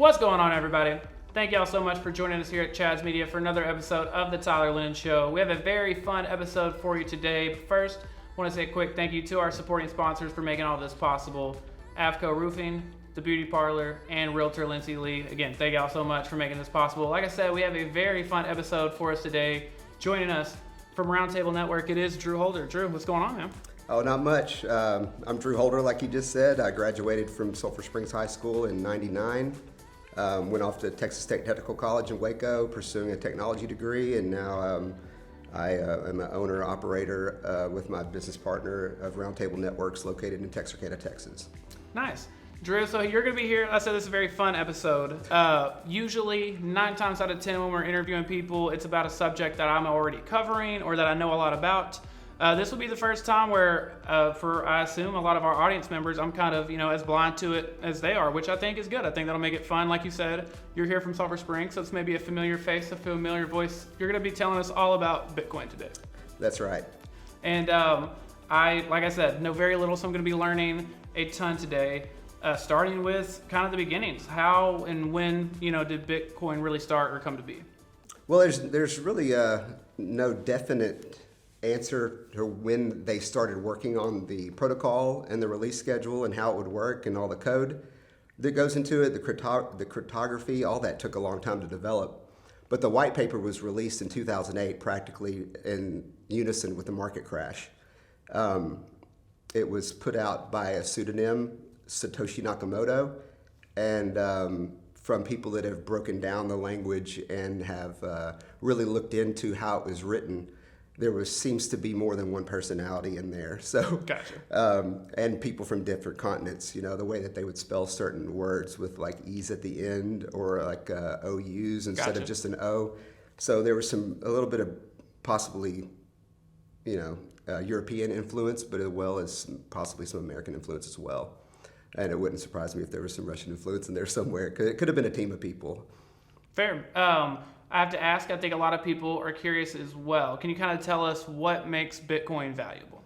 What's going on, everybody? Thank y'all so much for joining us here at Chad's Media for another episode of the Tyler Lennon Show. We have a very fun episode for you today. But first, I want to say a quick thank you to our supporting sponsors for making all this possible. Avco Roofing, The Beauty Parlor, and Realtor Lindsay Lee. Again, thank y'all so much for making this possible. Like I said, we have a very fun episode for us today. Joining us from Roundtable Network, it is Drew Holder. Drew, what's going on, man? Oh, not much. I'm Drew Holder, like you just said. I graduated from Sulphur Springs High School in '99. Went off to Texas State Technical College in Waco, pursuing a technology degree, and now I am an owner-operator with my business partner of Roundtable Networks, located in Texarkana, Texas. Nice. Drew, so you're going to be here. I said this is a very fun episode. Usually, 9 times out of 10 when we're interviewing people, it's about a subject that I'm already covering or that I know a lot about. This will be the first time where, for I assume, a lot of our audience members, I'm kind of, as blind to it as they are, which I think is good. I think that'll make it fun. Like you said, you're here from Sulphur Springs, so it's maybe a familiar face, a familiar voice. You're going to be telling us all about Bitcoin today. That's right. And like I said, know very little, so I'm going to be learning a ton today. Starting with kind of the beginnings. How and when, did Bitcoin really start or come to be? Well, there's really no definite answer to when they started working on the protocol and the release schedule and how it would work and all the code that goes into it, the cryptography, all that took a long time to develop. But the white paper was released in 2008, practically in unison with the market crash. It was put out by a pseudonym, Satoshi Nakamoto, and from people that have broken down the language and have really looked into how it was written. There seems to be more than one personality in there. So, gotcha. And people from different continents, the way that they would spell certain words with like E's at the end or like OUs instead of just an O. So there was a little bit of possibly, European influence, but as well as possibly some American influence as well. And it wouldn't surprise me if there was some Russian influence in there somewhere. It could have been a team of people. Fair. I have to ask, I think a lot of people are curious as well. Can you kind of tell us what makes Bitcoin valuable?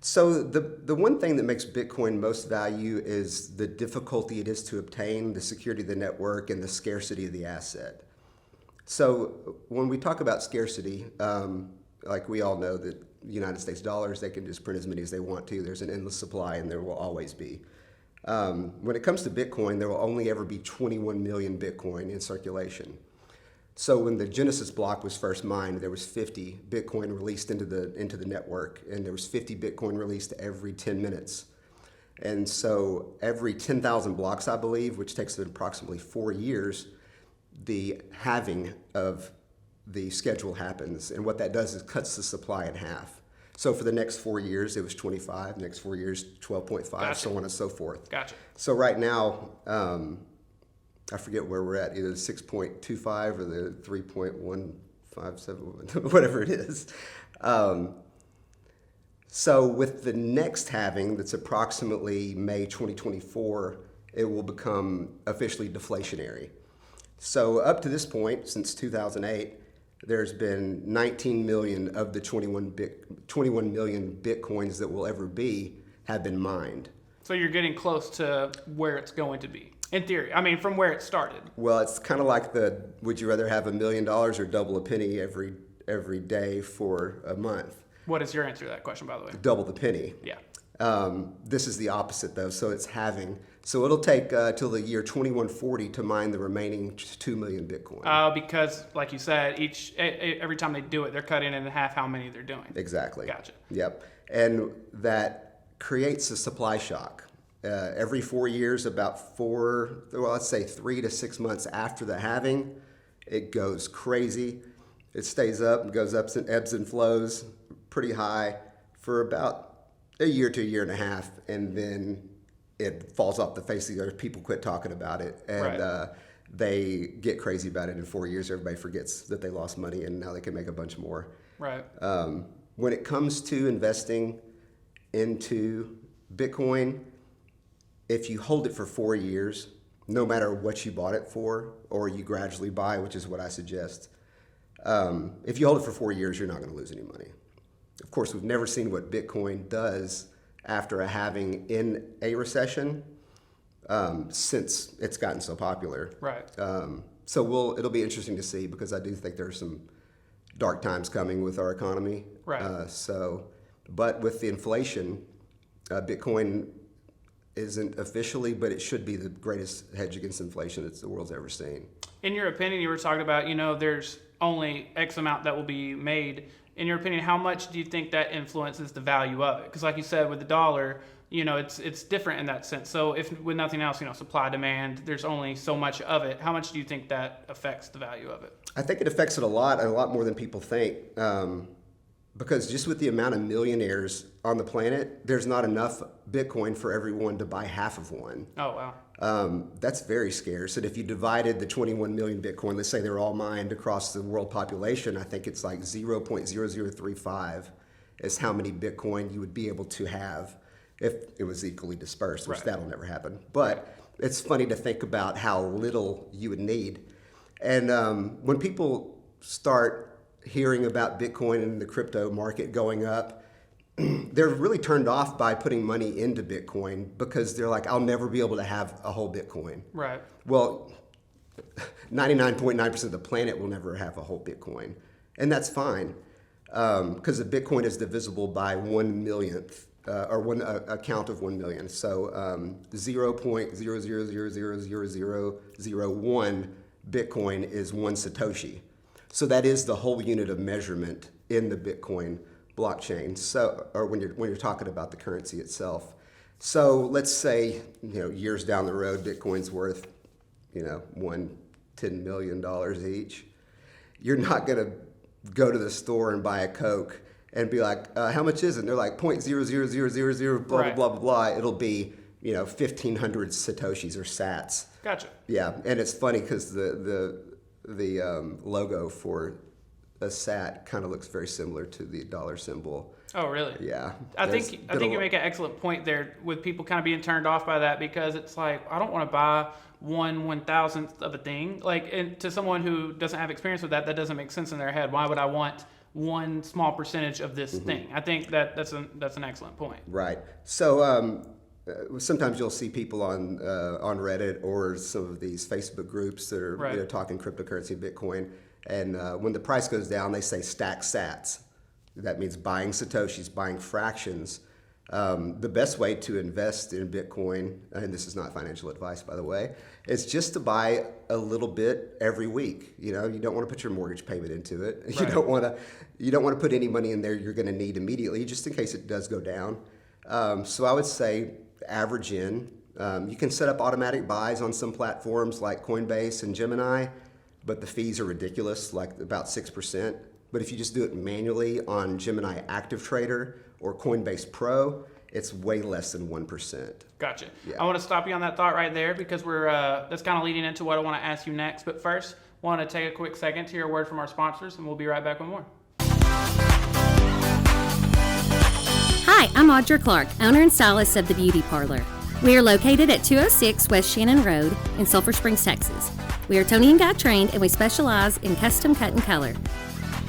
So the one thing that makes Bitcoin most value is the difficulty it is to obtain, the security of the network, and the scarcity of the asset. So when we talk about scarcity, like we all know that United States dollars, they can just print as many as they want to. There's an endless supply and there will always be. When it comes to Bitcoin, there will only ever be 21 million Bitcoin in circulation. So when the Genesis block was first mined, there was 50 Bitcoin released into the network, and there was 50 Bitcoin released every 10 minutes. And so every 10,000 blocks, I believe, which takes approximately 4 years, the halving of the schedule happens. And what that does is cuts the supply in half. So for the next 4 years, it was 25, next 4 years, 12.5, Gotcha. So on and so forth. Gotcha. So right now, I forget where we're at, either the 6.25 or the 3.157, whatever it is. So with the next halving, that's approximately May 2024, it will become officially deflationary. So up to this point, since 2008, there's been 19 million of the 21 million Bitcoins that will ever be have been mined. So you're getting close to where it's going to be, in theory. I mean, from where it started. Well, it's kind of like would you rather have $1 million or double a penny every day for a month? What is your answer to that question, by the way? Double the penny. Yeah. This is the opposite, though, so it's halving. So it'll take till the year 2140 to mine the remaining 2 million Bitcoin. Because, like you said, every time they do it, they're cutting in half how many they're doing. Exactly. Gotcha. Yep. And that creates a supply shock. Every 4 years, let's say 3 to 6 months after the halving, it goes crazy. It stays up and goes up and ebbs and flows pretty high for about a year to a year and a half, and then it falls off the face of the earth. People quit talking about it, and right. They get crazy about it. In 4 years, everybody forgets that they lost money, and now they can make a bunch more. Right. When it comes to investing into Bitcoin, if you hold it for 4 years, no matter what you bought it for, or you gradually buy, which is what I suggest, if you hold it for 4 years, you're not going to lose any money. Of course, we've never seen what Bitcoin does after a halving in a recession. since it's gotten so popular. Right. So it'll be interesting to see, because I do think there's some dark times coming with our economy. Right. But with the inflation, Bitcoin isn't officially, but it should be the greatest hedge against inflation that the world's ever seen. In your opinion, you were talking about, there's only X amount that will be made. In your opinion, how much do you think that influences the value of it? Because like you said, with the dollar, it's different in that sense. So if with nothing else, supply, demand, there's only so much of it. How much do you think that affects the value of it? I think it affects it a lot, and a lot more than people think. Because just with the amount of millionaires on the planet, there's not enough Bitcoin for everyone to buy half of one. Oh, wow. That's very scarce. And if you divided the 21 million Bitcoin, let's say they're all mined across the world population, I think it's like 0.0035 is how many Bitcoin you would be able to have if it was equally dispersed, which that'll never happen. But it's funny to think about how little you would need. And when people start hearing about Bitcoin and the crypto market going up, they're really turned off by putting money into Bitcoin, because they're like, I'll never be able to have a whole Bitcoin. Right. Well, 99.9% of the planet will never have a whole Bitcoin. And that's fine, because a Bitcoin is divisible by 1 millionth, or a count of 1 million. So 0.00000001 Bitcoin is 1 Satoshi. So that is the whole unit of measurement in the Bitcoin blockchain. So, or when you're talking about the currency itself. So let's say, years down the road, Bitcoin's worth, $10 million each. You're not going to go to the store and buy a Coke and be like, how much is it? And they're like 0.00000 blah, blah, blah, blah, blah. It'll be, 1,500 Satoshis or sats. Gotcha. Yeah, and it's funny because the logo for a sat kind of looks very similar to the dollar symbol. Oh, really? Yeah. I think you make an excellent point there with people kind of being turned off by that, because it's like, I don't want to buy 1/1000th of a thing. Like, and to someone who doesn't have experience with that doesn't make sense in their head. Why would I want one small percentage of this thing? I think that's an excellent point. Right. So sometimes you'll see people on Reddit or some of these Facebook groups that are talking cryptocurrency, Bitcoin, and when the price goes down, they say stack sats. That means buying Satoshis, buying fractions. The best way to invest in Bitcoin, and this is not financial advice, by the way, is just to buy a little bit every week. You don't want to put your mortgage payment into it. Right. You don't want to put any money in there you're going to need immediately, just in case it does go down. So I would say average in. You can set up automatic buys on some platforms like Coinbase and Gemini, but the fees are ridiculous, like about 6%. But if you just do it manually on Gemini Active Trader or Coinbase Pro, it's way less than 1%. Gotcha. Yeah. I want to stop you on that thought right there, because that's kind of leading into what I want to ask you next. But first, I want to take a quick second to hear a word from our sponsors, and we'll be right back with more. Hi, I'm Audra Clark, owner and stylist of The Beauty Parlor. We are located at 206 West Shannon Road in Sulphur Springs, Texas. We are Tony and Guy trained, and we specialize in custom cut and color.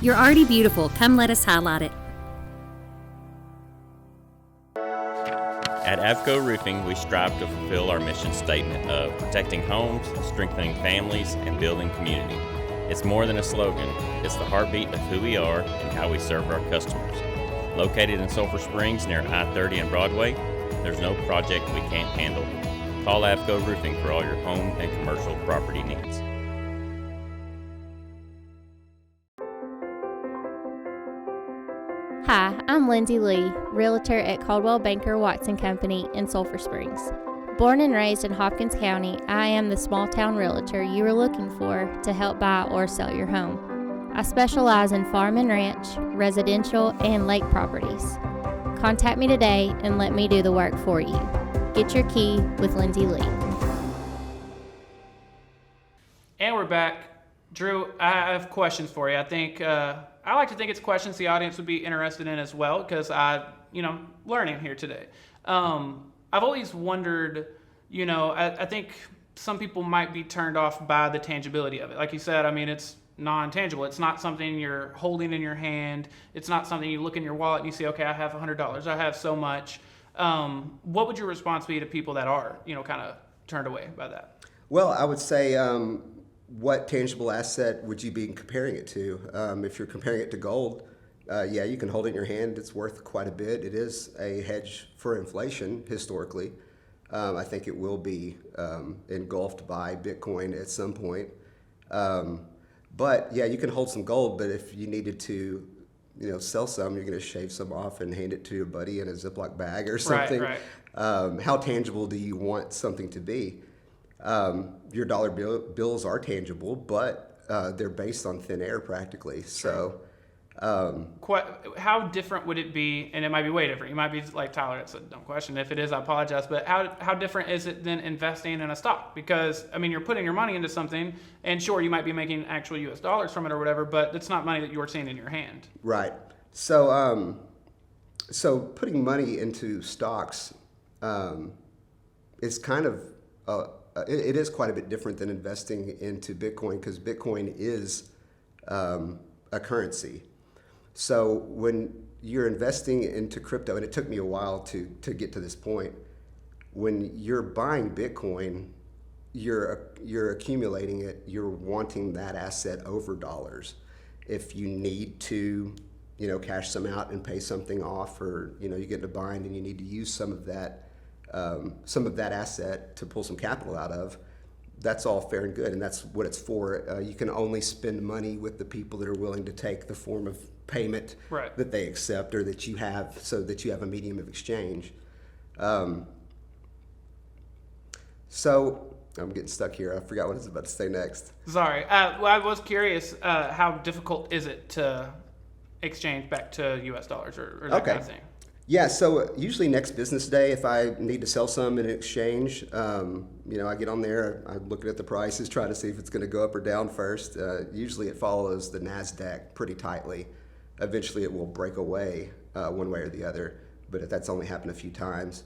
You're already beautiful. Come let us highlight it. At Avco Roofing, we strive to fulfill our mission statement of protecting homes, strengthening families, and building community. It's more than a slogan. It's the heartbeat of who we are and how we serve our customers. Located in Sulphur Springs near I-30 and Broadway, there's no project we can't handle. Call Avco Roofing for all your home and commercial property needs. Hi, I'm Lindsay Lee, realtor at Caldwell Banker Watson Company in Sulphur Springs. Born and raised in Hopkins County, I am the small town realtor you are looking for to help buy or sell your home. I specialize in farm and ranch, residential, and lake properties. Contact me today and let me do the work for you. Get your key with Lindsay Lee. And we're back. Drew, I have questions for you. I think I like to think it's questions the audience would be interested in as well, because learning here today. I've always wondered, I think some people might be turned off by the tangibility of it. Like you said, it's non-tangible. It's not something you're holding in your hand. It's not something you look in your wallet and you say, okay, I have $100. I have so much. What would your response be to people that are, kind of turned away by that? Well, I would say, what tangible asset would you be comparing it to? If you're comparing it to gold, yeah, you can hold it in your hand. It's worth quite a bit. It is a hedge for inflation historically. I think it will be engulfed by Bitcoin at some point. But yeah, you can hold some gold, but if you needed to, sell some, you're going to shave some off and hand it to your buddy in a Ziploc bag or something. Right. How tangible do you want something to be? Your dollar bills are tangible, but they're based on thin air practically. So, how different would it be? And it might be way different. You might be like Tyler. That's a dumb question. If it is, I apologize. But how different is it than investing in a stock? Because you're putting your money into something, and sure, you might be making actual U.S. dollars from it or whatever, but it's not money that you're seeing in your hand. Right. So, so putting money into stocks is kind of it is quite a bit different than investing into Bitcoin, because Bitcoin is a currency. So when you're investing into crypto, and it took me a while to get to this point, when you're buying Bitcoin, you're accumulating it, you're wanting that asset over dollars. If you need to, cash some out and pay something off, or you get in a bind and you need to use some of that asset to pull some capital out of, that's all fair and good, and that's what it's for. You can only spend money with the people that are willing to take the form of payment that they accept, or that you have, so that you have a medium of exchange. So I'm getting stuck here. I forgot what I was about to say next. Sorry. Well, I was curious, how difficult is it to exchange back to U.S. dollars or that kind of thing? Yeah, so usually next business day, if I need to sell some in exchange, I get on there, I look at the prices, try to see if it's going to go up or down first. Usually it follows the NASDAQ pretty tightly. Eventually it will break away one way or the other, but that's only happened a few times.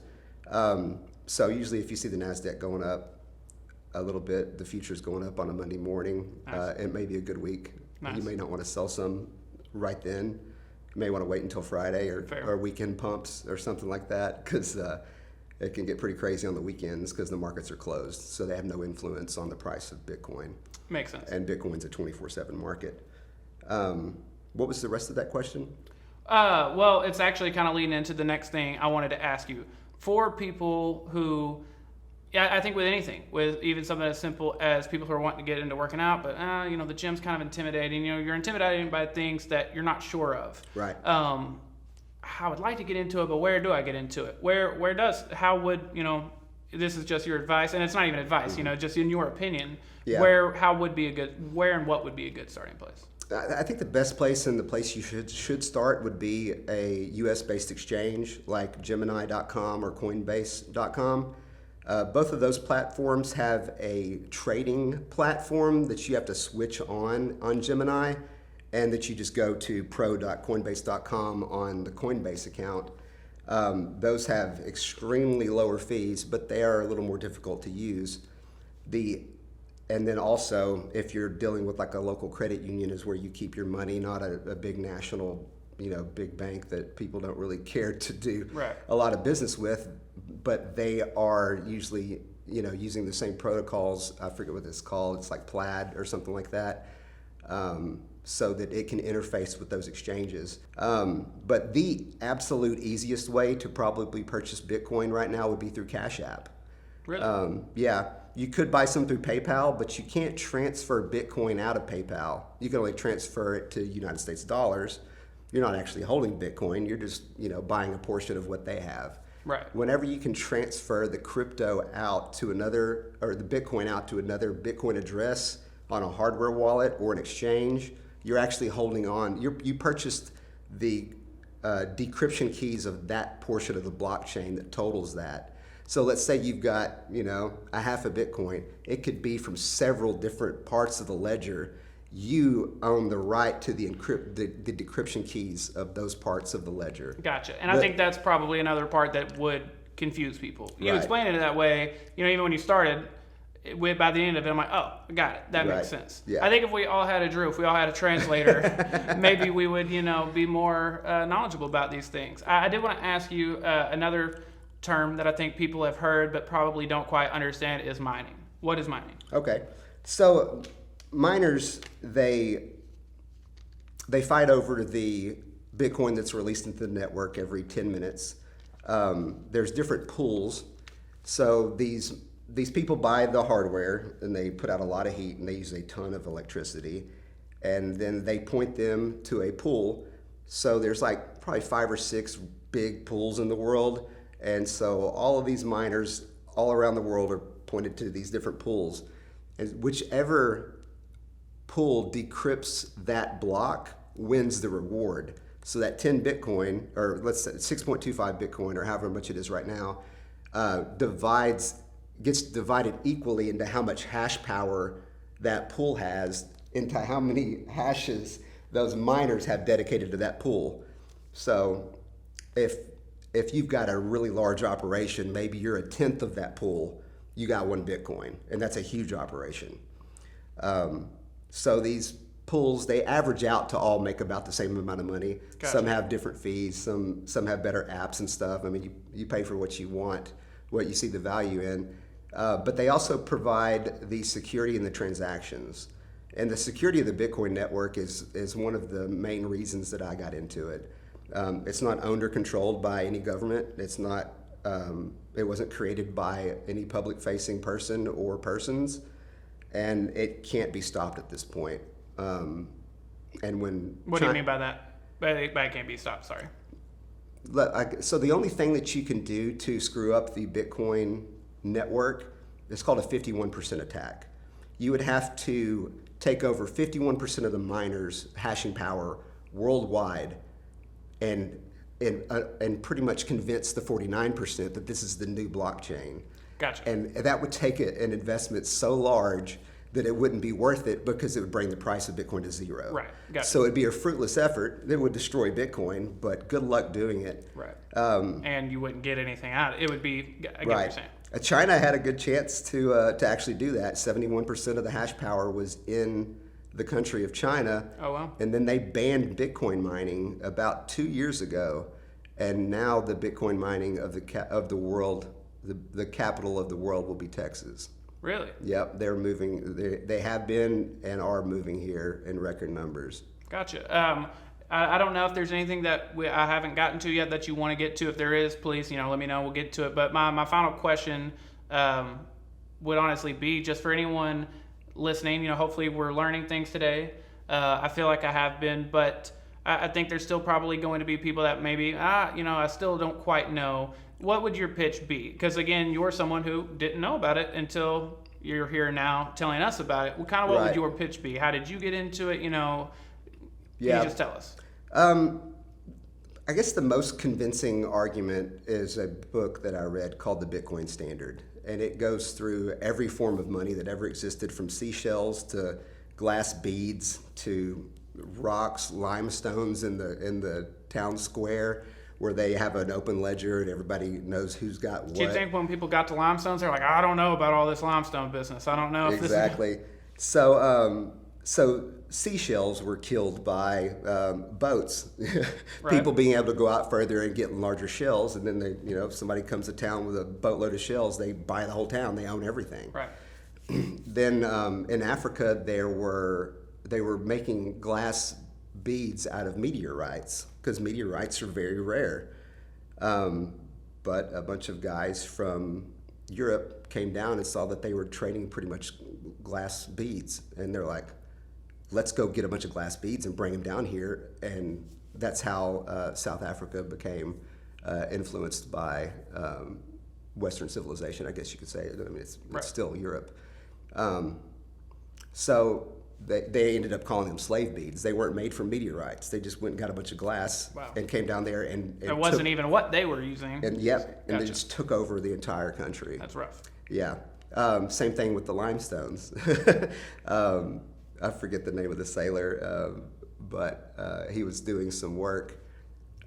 So usually if you see the NASDAQ going up a little bit, the future's going up on a Monday morning, nice. It may be a good week. Nice. You may not want to sell some right then. You may want to wait until Friday or weekend pumps or something like that, because it can get pretty crazy on the weekends because the markets are closed, so they have no influence on the price of Bitcoin. Makes sense. And Bitcoin's a 24/7 market. What was the rest of that question? Well, it's actually kind of leading into the next thing I wanted to ask you. For people who, I think with anything, with even something as simple as people who are wanting to get into working out, but the gym's kind of intimidating. You're intimidated by things that you're not sure of. Right. I would like to get into it, but where do I get into it? How would this is just your advice, and it's not even advice. Just in your opinion, where and what would be a good starting place? I think the best place, and the place you should start, would be a U.S.-based exchange like Gemini.com or Coinbase.com. Both of those platforms have a trading platform that you have to switch on Gemini, and that you just go to pro.coinbase.com on the Coinbase account. Those have extremely lower fees, but they are a little more difficult to use. And then also, if you're dealing with like a local credit union, is where you keep your money, not a big national, big bank that people don't really care to do a lot of business with. But they are usually, using the same protocols. I forget what it's called. It's like Plaid or something like that, so that it can interface with those exchanges. But the absolute easiest way to probably purchase Bitcoin right now would be through Cash App. Really? Yeah. You could buy some through PayPal, but you can't transfer Bitcoin out of PayPal. You can only transfer it to United States dollars. You're not actually holding Bitcoin. You're just, buying a portion of what they have. Right. Whenever you can transfer the crypto out to another, or the Bitcoin out to another Bitcoin address on a hardware wallet or an exchange, you're actually holding on. You purchased the decryption keys of that portion of the blockchain that totals that. So let's say you've got, a half a Bitcoin. It could be from several different parts of the ledger. You own the right to the decryption keys of those parts of the ledger. Gotcha. And I think that's probably another part that would confuse people. You explain it that way, even when you started, by the end of it, I'm like, oh, I got it. That makes sense. Yeah. I think if we all had a translator, maybe we would, be more knowledgeable about these things. I did want to ask you another term that I think people have heard but probably don't quite understand is mining. What is mining? Okay. So miners, they fight over the Bitcoin that's released into the network every 10 minutes. There's different pools. So these people buy the hardware and they put out a lot of heat and they use a ton of electricity. And then they point them to a pool. So there's like probably 5 or 6 big pools in the world. And so all of these miners all around the world are pointed to these different pools. And whichever pool decrypts that block wins the reward. So that 10 Bitcoin, or let's say 6.25 Bitcoin, or however much it is right now, gets divided equally into how much hash power that pool has, into how many hashes those miners have dedicated to that pool. So if you've got a really large operation, maybe you're a 1/10 of that pool, you got 1 Bitcoin, and that's a huge operation. So these pools, they average out to all make about the same amount of money. Gotcha. Some have different fees, some have better apps and stuff. I mean, you pay for what you want, what you see the value in. But they also provide the security in the transactions. And the security of the Bitcoin network is one of the main reasons that I got into it. It's not owned or controlled by any government. It's not. It wasn't created by any public-facing person or persons, and it can't be stopped at this point. And when What do you mean by that? By it can't be stopped. Sorry. So the only thing that you can do to screw up the Bitcoin network is called a 51% attack. You would have to take over 51% of the miners' hashing power worldwide, and pretty much convince the 49% that this is the new blockchain. Gotcha. And that would take an investment so large that it wouldn't be worth it, because it would bring the price of Bitcoin to zero. Right. Gotcha. So it'd be a fruitless effort that would destroy Bitcoin, but good luck doing it. Right. And you wouldn't get anything out. It would be. I get what you're saying. China had a good chance to actually do that. 71% of the hash power was in the country of China. Oh, wow. And then they banned Bitcoin mining about 2 years ago, and now the Bitcoin mining of the world, the capital of the world, will be Texas. Really? Yep, they're moving. They have been and are moving here in record numbers. Gotcha. I don't know if there's anything that I haven't gotten to yet that you want to get to. If there is, please, let me know. We'll get to it. But my final question would honestly be, just for anyone listening, hopefully we're learning things today. I feel like I have been, but I think there's still probably going to be people that maybe, I still don't quite know. What would your pitch be? Because again, you're someone who didn't know about it until you're here now telling us about it. What Right. would your pitch be? How did you get into it? Can you just tell us? I guess the most convincing argument is a book that I read called The Bitcoin Standard. And it goes through every form of money that ever existed, from seashells to glass beads to rocks, limestones in the town square, where they have an open ledger and everybody knows who's got what. Do you think when people got to limestones, they're like, I don't know about all this limestone business. I don't know if Exactly. So seashells were killed by boats. People being able to go out further and get larger shells, and then if somebody comes to town with a boatload of shells, they buy the whole town. They own everything. Right. Then in Africa, they were making glass beads out of meteorites, because meteorites are very rare. But a bunch of guys from Europe came down and saw that they were trading pretty much glass beads, and they're like, let's go get a bunch of glass beads and bring them down here. And that's how South Africa became influenced by Western civilization, I guess you could say. I mean, it's still Europe. So they ended up calling them slave beads. They weren't made from meteorites. They just went and got a bunch of glass and came down there and it wasn't even what they were using. And and they just took over the entire country. That's rough. Yeah. Same thing with the limestones. I forget the name of the sailor, but he was doing some work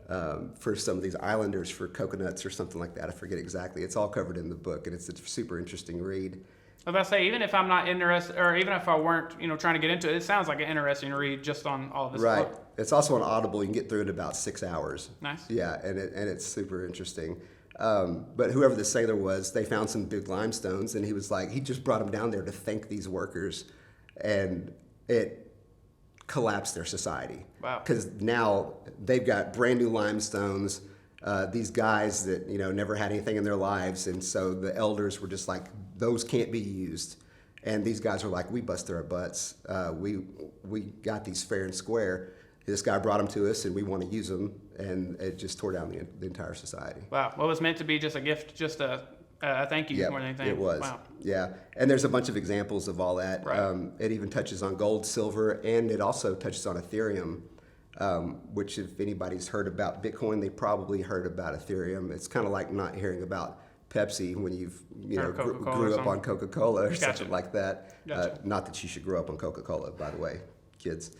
for some of these islanders for coconuts or something like that. I forget exactly. It's all covered in the book, and it's a super interesting read. I was about to say, even if I'm not interested, or even if I weren't, trying to get into it, it sounds like an interesting read just on all of this. Right. It's also on Audible. You can get through it in about 6 hours. Nice. Yeah, and it's super interesting. But whoever the sailor was, they found some big limestones, and he was like, he just brought them down there to thank these workers, and it collapsed their society. Wow. Because now they've got brand new limestones, these guys that, never had anything in their lives, and so the elders were just like, those can't be used. And these guys were like, we busted our butts. We got these fair and square. This guy brought them to us, and we want to use them, and it just tore down the entire society. Wow. What was meant to be just a gift, just a thank you more than anything. It was. Wow. Yeah, and there's a bunch of examples of all that. Right. It even touches on gold, silver, and it also touches on Ethereum, which if anybody's heard about Bitcoin, they probably heard about Ethereum. It's kind of like not hearing about Pepsi when you've grew up on Coca-Cola or something like that. Gotcha. Not that you should grow up on Coca-Cola, by the way, kids.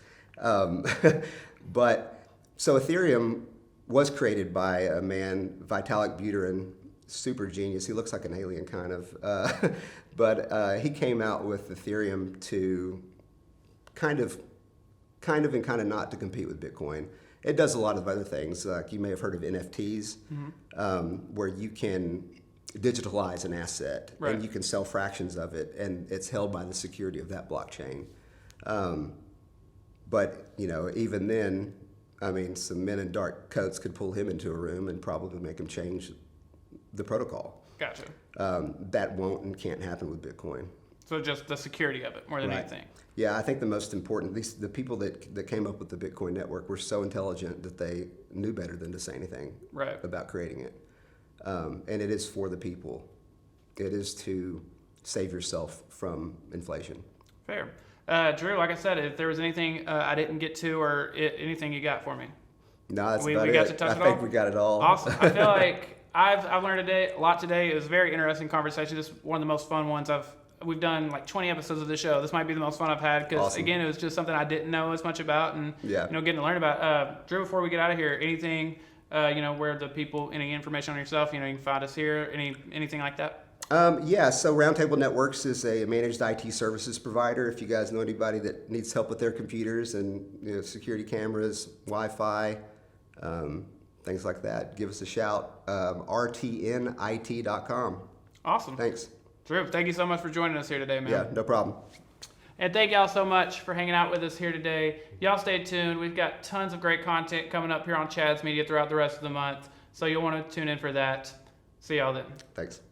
But so Ethereum was created by a man, Vitalik Buterin, super genius. He looks like an alien kind of, but he came out with Ethereum to kind of not to compete with Bitcoin. It does a lot of other things. Like you may have heard of NFTs, where you can digitalize an asset and you can sell fractions of it, and it's held by the security of that blockchain. But even then, I mean, some men in dark coats could pull him into a room and probably make him change the protocol. Gotcha. That won't and can't happen with Bitcoin. So just the security of it more than anything. Yeah, I think the most important, the people that came up with the Bitcoin network were so intelligent that they knew better than to say anything about creating it. And it is for the people. It is to save yourself from inflation. Fair. Drew, like I said, if there was anything I didn't get to or anything you got for me. No, that's we about got it. to touch it I think all? we got it all. Awesome. I feel like I've learned a lot today. It was a very interesting conversation. Just one of the most fun ones we've done like 20 episodes of the show. This might be the most fun I've had because again, it was just something I didn't know as much about and getting to learn about. Drew, before we get out of here, anything where the people, any information on yourself, you can find us here, anything like that? So Roundtable Networks is a managed IT services provider. If you guys know anybody that needs help with their computers and security cameras, Wi-Fi, things like that, give us a shout. rtnit.com. Awesome. Thanks. Drew, thank you so much for joining us here today, man. Yeah, no problem. And thank y'all so much for hanging out with us here today. Y'all stay tuned. We've got tons of great content coming up here on Chad's Media throughout the rest of the month, so you'll want to tune in for that. See y'all then. Thanks.